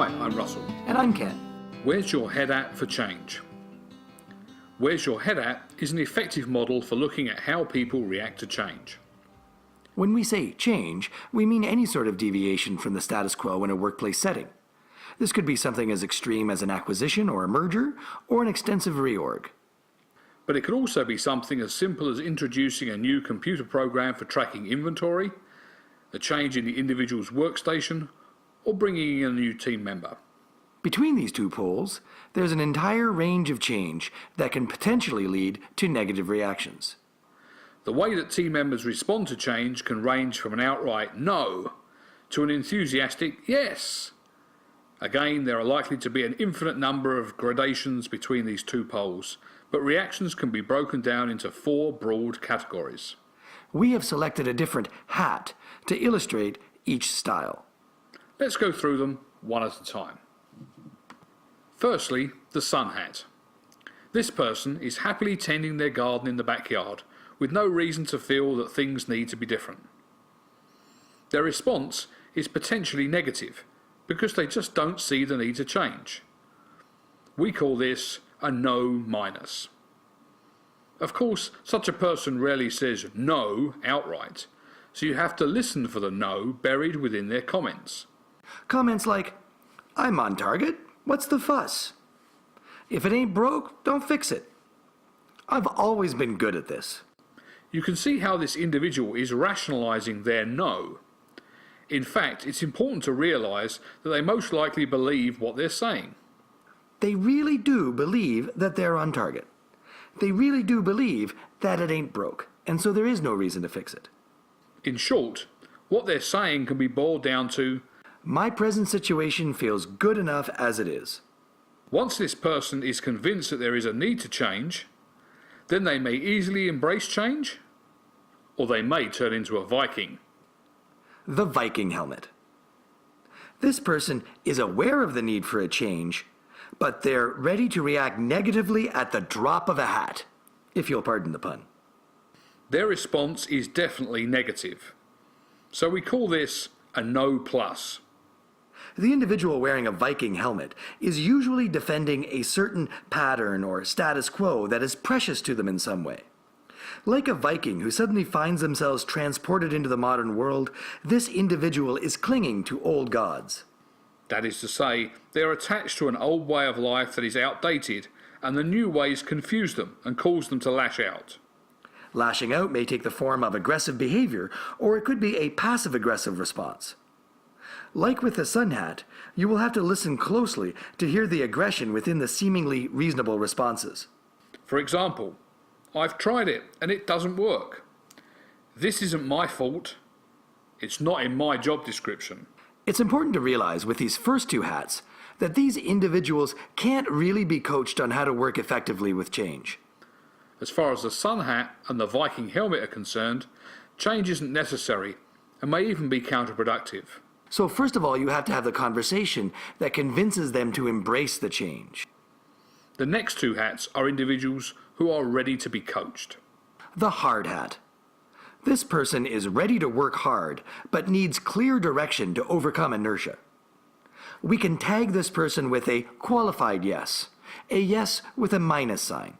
Hi, I'm Russell. And I'm Ken. Where's your head at for change? Where's your head at is an effective model for looking at how people react to change. When we say change, we mean any sort of deviation from the status quo in a workplace setting. This could be something as extreme as an acquisition or a merger, or an extensive reorg. But it could also be something as simple as introducing a new computer program for tracking inventory, a change in the individual's workstation, or bringing in a new team member. Between these two poles, there's an entire range of change that can potentially lead to negative reactions. The way that team members respond to change can range from an outright no to an enthusiastic yes. Again, there are likely to be an infinite number of gradations between these two poles, but reactions can be broken down into 4 broad categories. We have selected a different hat to illustrate each style. Let's go through them one at a time. Firstly, the sun hat. This person is happily tending their garden in the backyard with no reason to feel that things need to be different. Their response is potentially negative because they just don't see the need to change. We call this a no minus. Of course, such a person rarely says no outright, so you have to listen for the no buried within their comments. Comments like, I'm on target, what's the fuss? If it ain't broke, don't fix it. I've always been good at this. You can see how this individual is rationalizing their no. In fact, it's important to realize that they most likely believe what they're saying. They really do believe that they're on target. They really do believe that it ain't broke, and so there is no reason to fix it. In short, what they're saying can be boiled down to, my present situation feels good enough as it is. Once this person is convinced that there is a need to change, then they may easily embrace change, or they may turn into a Viking. The Viking helmet. This person is aware of the need for a change, but they're ready to react negatively at the drop of a hat, if you'll pardon the pun. Their response is definitely negative. So we call this a no plus. The individual wearing a Viking helmet is usually defending a certain pattern or status quo that is precious to them in some way. Like a Viking who suddenly finds themselves transported into the modern world, this individual is clinging to old gods. That is to say, they are attached to an old way of life that is outdated, and the new ways confuse them and cause them to lash out. Lashing out may take the form of aggressive behavior, or it could be a passive-aggressive response. Like with the sun hat, you will have to listen closely to hear the aggression within the seemingly reasonable responses. For example, I've tried it and it doesn't work. This isn't my fault. It's not in my job description. It's important to realize with these first two hats that these individuals can't really be coached on how to work effectively with change. As far as the sun hat and the Viking helmet are concerned, change isn't necessary and may even be counterproductive. So first of all, you have to have the conversation that convinces them to embrace the change. The next two hats are individuals who are ready to be coached. The hard hat. This person is ready to work hard, but needs clear direction to overcome inertia. We can tag this person with a qualified yes, a yes with a minus sign.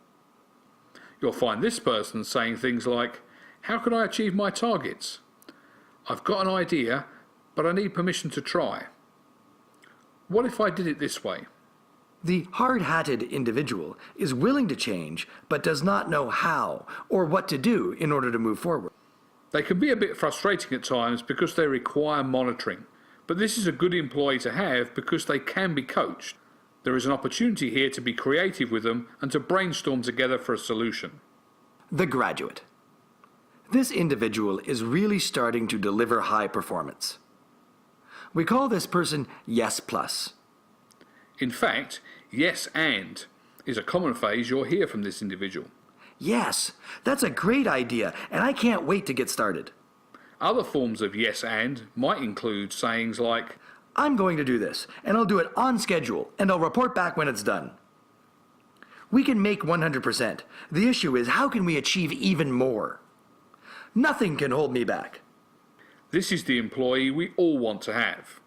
You'll find this person saying things like, how can I achieve my targets? I've got an idea, but I need permission to try. What if I did it this way? The hard-hatted individual is willing to change, but does not know how or what to do in order to move forward. They can be a bit frustrating at times because they require monitoring, but this is a good employee to have because they can be coached. There is an opportunity here to be creative with them and to brainstorm together for a solution. The graduate. This individual is really starting to deliver high performance. We call this person Yes Plus. In fact, yes and is a common phrase you'll hear from this individual. Yes, that's a great idea, and I can't wait to get started. Other forms of yes and might include sayings like, I'm going to do this, and I'll do it on schedule, and I'll report back when it's done. We can make 100%. The issue is, how can we achieve even more? Nothing can hold me back. This is the employee we all want to have.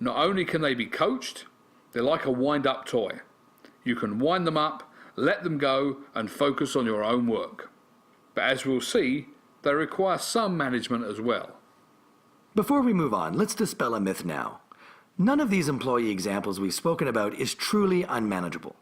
Not only can they be coached, they're like a wind-up toy. You can wind them up, let them go, and focus on your own work. But as we'll see, they require some management as well. Before we move on, let's dispel a myth now. None of these employee examples we've spoken about is truly unmanageable.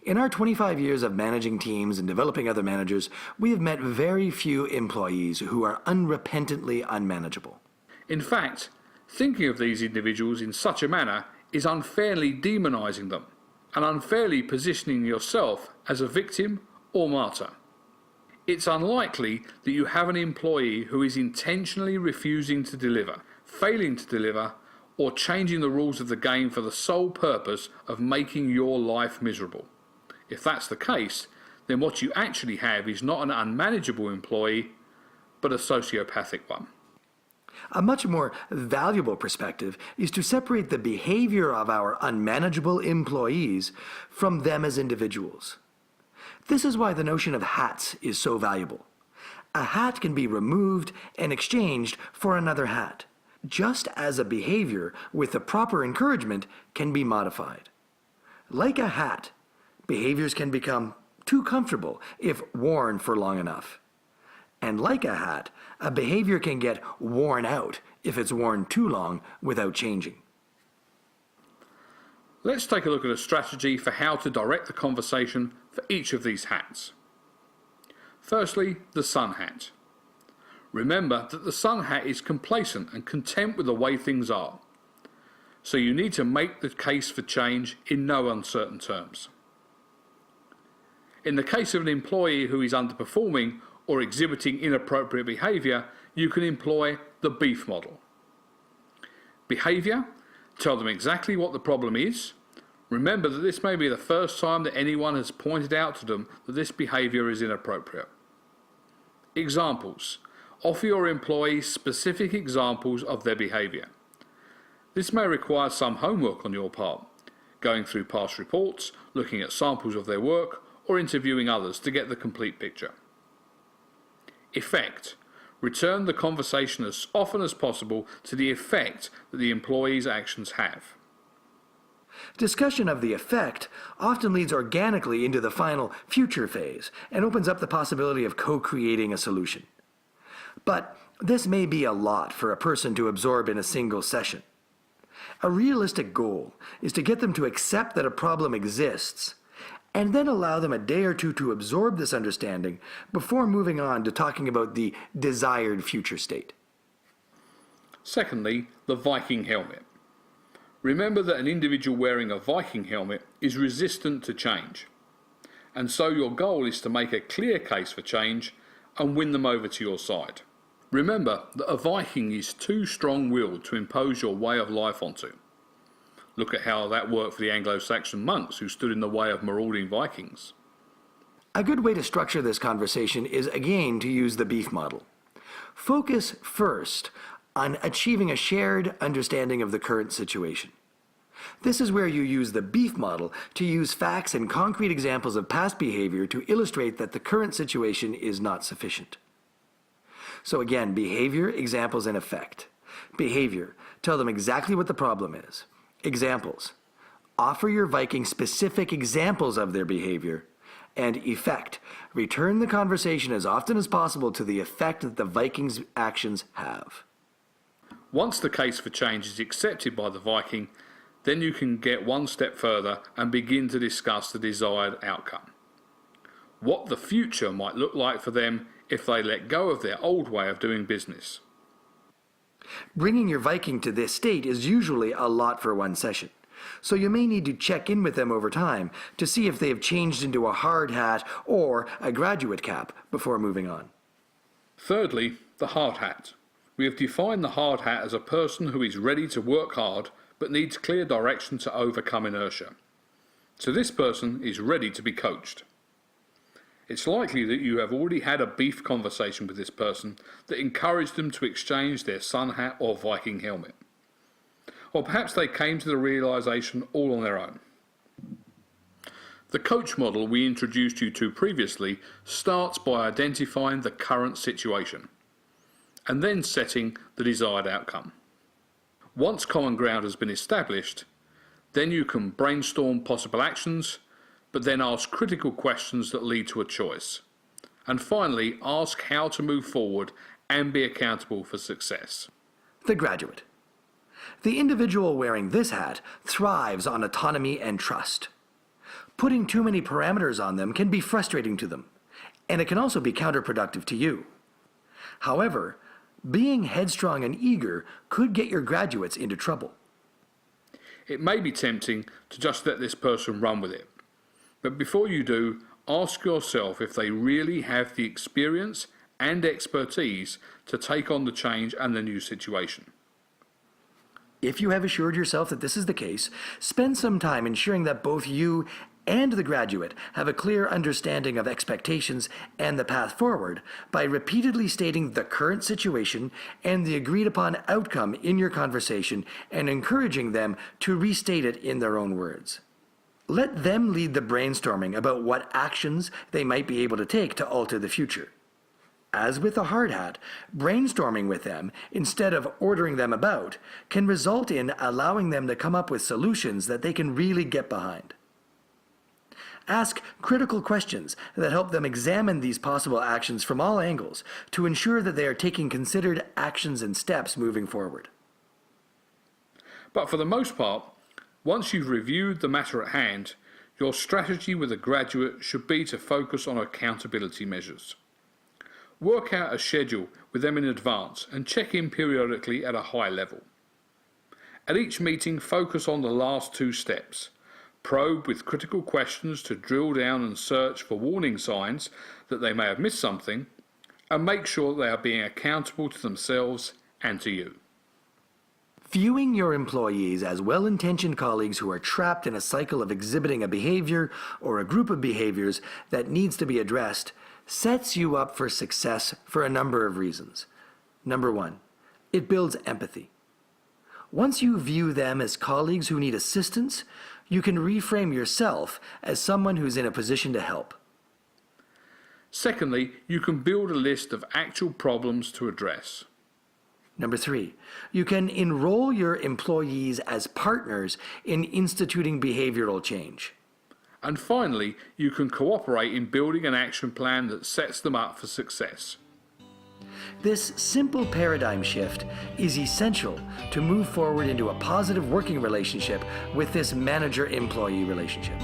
In our 25 years of managing teams and developing other managers, we have met very few employees who are unrepentantly unmanageable. In fact, thinking of these individuals in such a manner is unfairly demonizing them and unfairly positioning yourself as a victim or martyr. It's unlikely that you have an employee who is intentionally refusing to deliver, failing to deliver, or changing the rules of the game for the sole purpose of making your life miserable. If that's the case, then what you actually have is not an unmanageable employee, but a sociopathic one. A much more valuable perspective is to separate the behavior of our unmanageable employees from them as individuals. This is why the notion of hats is so valuable. A hat can be removed and exchanged for another hat, just as a behavior with the proper encouragement can be modified. Like a hat, behaviors can become too comfortable if worn for long enough. And like a hat, a behavior can get worn out if it's worn too long without changing. Let's take a look at a strategy for how to direct the conversation for each of these hats. Firstly, the sun hat. Remember that the sun hat is complacent and content with the way things are. So you need to make the case for change in no uncertain terms. In the case of an employee who is underperforming or exhibiting inappropriate behaviour, you can employ the beef model. Behaviour: tell them exactly what the problem is. Remember that this may be the first time that anyone has pointed out to them that this behaviour is inappropriate. Examples: offer your employees specific examples of their behaviour. This may require some homework on your part, going through past reports, looking at samples of their work, or interviewing others to get the complete picture. Effect: return the conversation as often as possible to the effect that the employee's actions have. Discussion of the effect often leads organically into the final future phase and opens up the possibility of co-creating a solution. But this may be a lot for a person to absorb in a single session. A realistic goal is to get them to accept that a problem exists and then allow them a day or two to absorb this understanding before moving on to talking about the desired future state. Secondly, the Viking helmet. Remember that an individual wearing a Viking helmet is resistant to change, and so your goal is to make a clear case for change and win them over to your side. Remember that a Viking is too strong-willed to impose your way of life onto. Look at how that worked for the Anglo-Saxon monks who stood in the way of marauding Vikings. A good way to structure this conversation is again to use the beef model. Focus first on achieving a shared understanding of the current situation. This is where you use the beef model to use facts and concrete examples of past behavior to illustrate that the current situation is not sufficient. So again, behavior, examples, and effect. Behavior: tell them exactly what the problem is. Examples: offer your Viking specific examples of their behavior. And effect: return the conversation as often as possible to the effect that the Viking's actions have. Once the case for change is accepted by the Viking, then you can get one step further and begin to discuss the desired outcome. What the future might look like for them if they let go of their old way of doing business. Bringing your Viking to this state is usually a lot for one session, so you may need to check in with them over time to see if they have changed into a hard hat or a graduate cap before moving on. Thirdly, the hard hat. We have defined the hard hat as a person who is ready to work hard but needs clear direction to overcome inertia. So this person is ready to be coached. It's likely that you have already had a beef conversation with this person that encouraged them to exchange their sun hat or Viking helmet. Or perhaps they came to the realization all on their own. The coach model we introduced you to previously starts by identifying the current situation and then setting the desired outcome. Once common ground has been established, then you can brainstorm possible actions, but then ask critical questions that lead to a choice. And finally, ask how to move forward and be accountable for success. The graduate. The individual wearing this hat thrives on autonomy and trust. Putting too many parameters on them can be frustrating to them, and it can also be counterproductive to you. However, being headstrong and eager could get your graduates into trouble. It may be tempting to just let this person run with it, but before you do, ask yourself if they really have the experience and expertise to take on the change and the new situation. If you have assured yourself that this is the case, spend some time ensuring that both you and the graduate have a clear understanding of expectations and the path forward by repeatedly stating the current situation and the agreed upon outcome in your conversation and encouraging them to restate it in their own words. Let them lead the brainstorming about what actions they might be able to take to alter the future. As with a hard hat, brainstorming with them, instead of ordering them about, can result in allowing them to come up with solutions that they can really get behind. Ask critical questions that help them examine these possible actions from all angles to ensure that they are taking considered actions and steps moving forward. But for the most part, once you've reviewed the matter at hand, your strategy with a graduate should be to focus on accountability measures. Work out a schedule with them in advance and check in periodically at a high level. At each meeting, focus on the last two steps. Probe with critical questions to drill down and search for warning signs that they may have missed something, and make sure they are being accountable to themselves and to you. Viewing your employees as well-intentioned colleagues who are trapped in a cycle of exhibiting a behavior or a group of behaviors that needs to be addressed sets you up for success for a number of reasons. Number one, it builds empathy. Once you view them as colleagues who need assistance, you can reframe yourself as someone who's in a position to help. Secondly, you can build a list of actual problems to address. Number three, you can enroll your employees as partners in instituting behavioral change. And finally, you can cooperate in building an action plan that sets them up for success. This simple paradigm shift is essential to move forward into a positive working relationship with this manager-employee relationship.